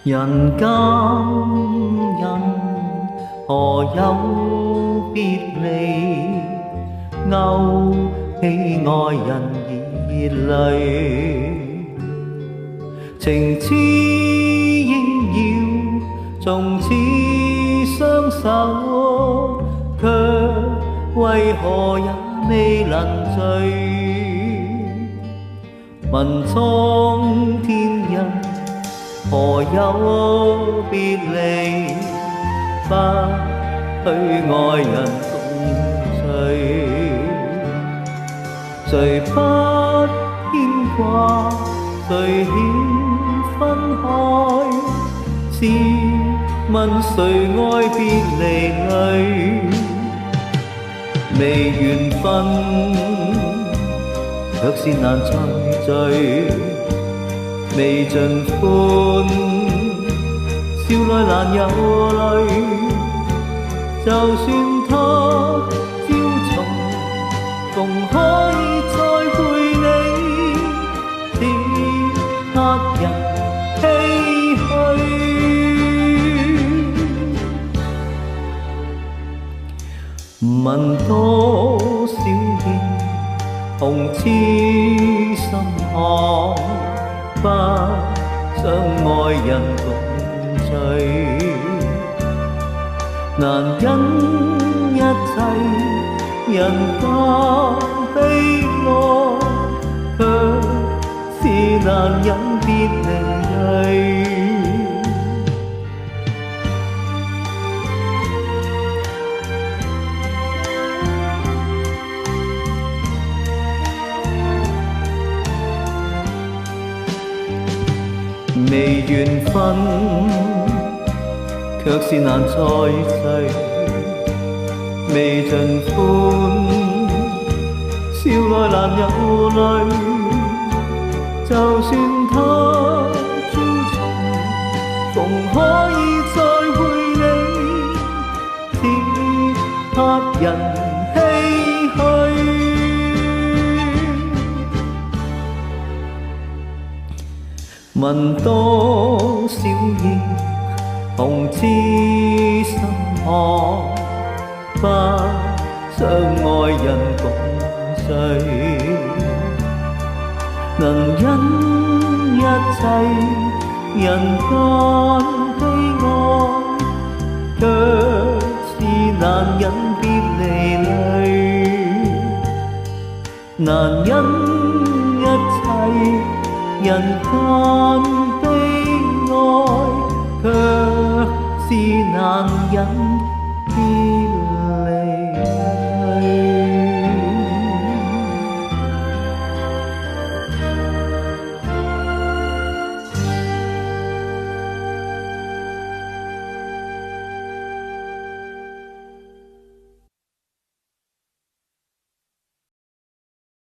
人間人何有別離，勾起愛人熱淚。情痴應要從此相守，卻為何也未能聚。問蒼天人何有別離，不許愛人共聚。誰不牽掛，誰欠分開？試問誰愛別離淚？未緣分，卻是難再聚。未盡歡，笑內難有淚。就算他朝重逢，可以再會你，只客人唏噓。問多少遍，紅痴心寒，不想愛人共聚。難忍一切人間悲哀，卻是難忍別離。未緣分，卻是難再聚。未盡歡，笑內難有淚。就算他朝重逢，可以再會你，只客人唏噓。問多少夜，紅痴心寒，不想愛人共聚。能忍一切人間悲哀，卻是難忍別離淚。難忍一切人間悲哀，卻是難忍別離。